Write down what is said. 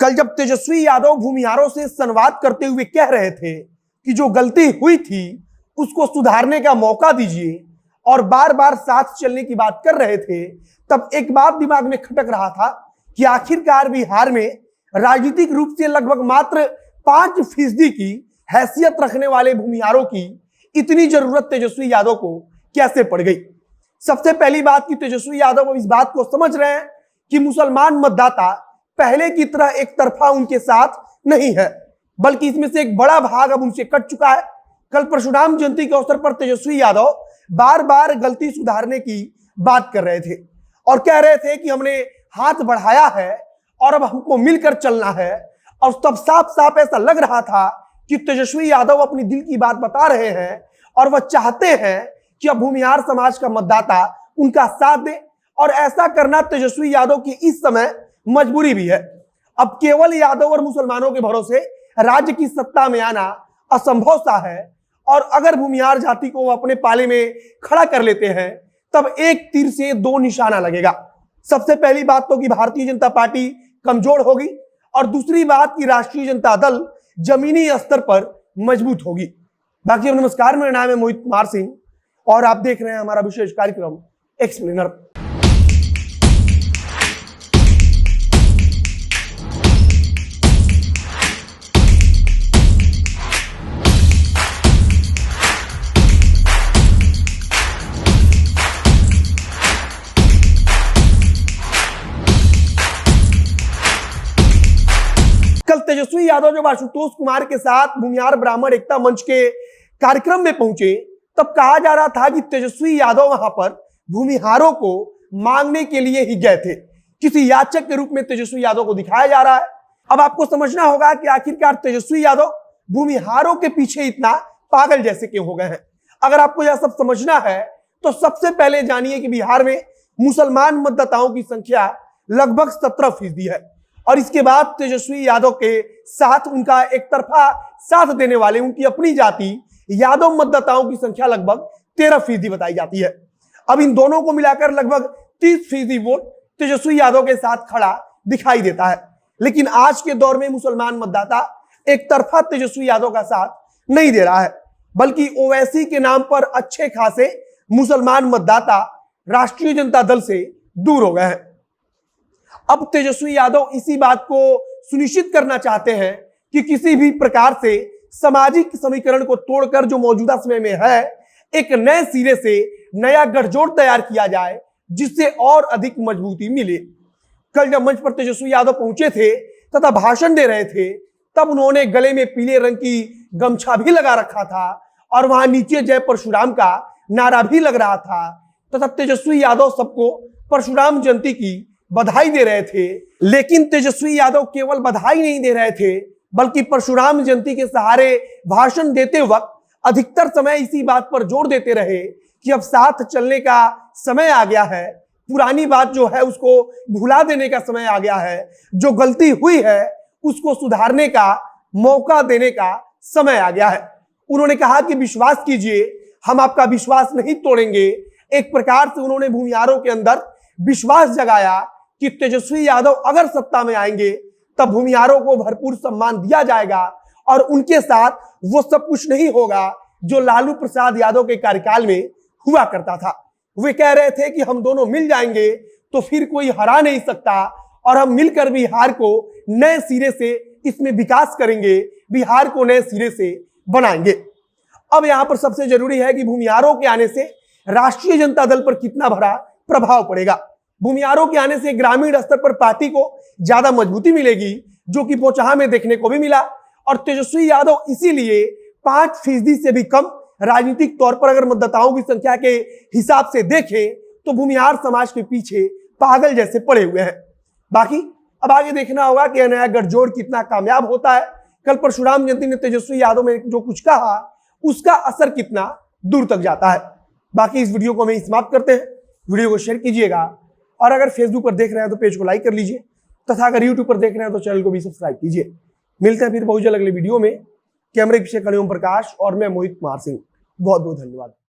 कल जब तेजस्वी यादव भूमिहारों से संवाद करते हुए कह रहे थे कि जो गलती हुई थी उसको सुधारने का मौका दीजिए और बार बार साथ चलने की बात कर रहे थे, तब एक बात दिमाग में खटक रहा था कि आखिरकार बिहार में राजनीतिक रूप से लगभग मात्र 5% की हैसियत रखने वाले भूमिहारों की इतनी जरूरत तेजस्वी यादव को कैसे पड़ गई। सबसे पहली बात कि तेजस्वी यादव अब इस बात को समझ रहे हैं कि मुसलमान मतदाता पहले की तरह एक तरफा उनके साथ नहीं है, बल्कि इसमें से एक बड़ा भाग अब उनसे कट चुका है। कल परशुराम जयंती के अवसर पर तेजस्वी यादव बार बार गलती सुधारने की बात कर रहे थे और कह रहे थे कि हमने हाथ बढ़ाया है और अब हमको मिलकर चलना है। और तब साफ साफ ऐसा लग रहा था कि तेजस्वी यादव अपनी दिल की बात बता रहे हैं और वह चाहते हैं कि अब भूमिहार समाज का मतदाता उनका साथ दे, और ऐसा करना तेजस्वी यादव की इस समय मजबूरी भी है। अब केवल यादव और मुसलमानों के भरोसे राज्य की सत्ता में आना असंभव सा है, और अगर भूमिहार जाति को अपने पाले में खड़ा कर लेते हैं तब एक तीर से दो निशाना लगेगा। सबसे पहली बात तो कि भारतीय जनता पार्टी कमजोर होगी, और दूसरी बात कि राष्ट्रीय जनता दल जमीनी स्तर पर मजबूत होगी। बाकी नमस्कार, मेरा नाम है मोहित कुमार सिंह और आप देख रहे हैं हमारा विशेष कार्यक्रम एक्सप्लेनर। कल तेजस्वी यादव जब आशुतोष कुमार के साथ भूमिहार ब्राह्मण एकता मंच के कार्यक्रम में पहुंचे, तब कहा जा रहा था कि तेजस्वी यादव वहां पर भूमिहारों को मांगने के लिए ही गए थे। किसी याचक के रूप में तेजस्वी यादव को दिखाया जा रहा है। अब आपको समझना होगा कि आखिरकार तेजस्वी यादव भूमिहारों के पीछे इतना पागल जैसे क्यों हो गए हैं। अगर आपको यह सब समझना है तो सबसे पहले जानिए कि बिहार में मुसलमान मतदाताओं की संख्या लगभग 17% है, और इसके बाद तेजस्वी यादव के साथ उनका एक तरफा साथ देने वाले उनकी अपनी जाति यादव मतदाताओं की संख्या लगभग 13% बताई जाती है। अब इन दोनों को मिलाकर लगभग 30% वोट तेजस्वी यादव के साथ खड़ा दिखाई देता है। लेकिन आज के दौर में मुसलमान मतदाता एक तरफा तेजस्वी यादव का साथ नहीं दे रहा है, बल्कि ओवैसी के नाम पर अच्छे खासे मुसलमान मतदाता राष्ट्रीय जनता दल से दूर हो गए हैं। अब तेजस्वी यादव इसी बात को सुनिश्चित करना चाहते हैं कि किसी भी प्रकार से सामाजिक समीकरण को तोड़कर जो मौजूदा समय में है, एक नए सिरे से नया गठजोड़ तैयार किया जाए जिससे और अधिक मजबूती मिले। कल जब मंच पर तेजस्वी यादव पहुंचे थे तथा भाषण दे रहे थे, तब उन्होंने गले में पीले रंग की गमछा भी लगा रखा था और वहां नीचे जय परशुराम का नारा भी लग रहा था, तथा तेजस्वी यादव सबको परशुराम जयंती की बधाई दे रहे थे। लेकिन तेजस्वी यादव केवल बधाई नहीं दे रहे थे, बल्कि परशुराम जयंती के सहारे भाषण देते वक्त अधिकतर समय इसी बात पर जोर देते रहे कि अब साथ चलने का समय आ गया है, पुरानी बात जो है उसको भुला देने का समय आ गया है, जो गलती हुई है उसको सुधारने का मौका देने का समय आ गया है। उन्होंने कहा कि विश्वास कीजिए, हम आपका विश्वास नहीं तोड़ेंगे। एक प्रकार से उन्होंने भूमिहारों के अंदर विश्वास जगाया कि तेजस्वी यादव अगर सत्ता में आएंगे तब भूमिहारों को भरपूर सम्मान दिया जाएगा और उनके साथ वो सब कुछ नहीं होगा जो लालू प्रसाद यादव के कार्यकाल में हुआ करता था। वे कह रहे थे कि हम दोनों मिल जाएंगे तो फिर कोई हरा नहीं सकता, और हम मिलकर बिहार को नए सिरे से इसमें विकास करेंगे, बिहार को नए सिरे से बनाएंगे। अब यहां पर सबसे जरूरी है कि भूमिहारों के आने से राष्ट्रीय जनता दल पर कितना बड़ा प्रभाव पड़ेगा। भूमिहारों के आने से ग्रामीण स्तर पर पार्टी को ज्यादा मजबूती मिलेगी, जो कि पोचहा में देखने को भी मिला। और तेजस्वी यादव इसीलिए 5% से भी कम राजनीतिक तौर पर अगर मतदाताओं की संख्या के हिसाब से देखें तो भूमिहार समाज के पीछे पागल जैसे पड़े हुए हैं। बाकी अब आगे देखना होगा कि नया गठजोड़ कितना कामयाब होता है। कल परशुराम जयंती ने तेजस्वी यादव में जो कुछ कहा उसका असर कितना दूर तक जाता है। बाकी इस वीडियो को हम समाप्त करते हैं। वीडियो को शेयर कीजिएगा, और अगर फेसबुक पर देख रहे हैं तो पेज को लाइक कर लीजिए, तथा अगर यूट्यूब पर देख रहे हैं तो चैनल को भी सब्सक्राइब कीजिए। मिलते हैं फिर बहुत जल्द अगले वीडियो में। कैमरे पीछे खड़े ओम प्रकाश और मैं मोहित कुमार सिंह। बहुत बहुत धन्यवाद।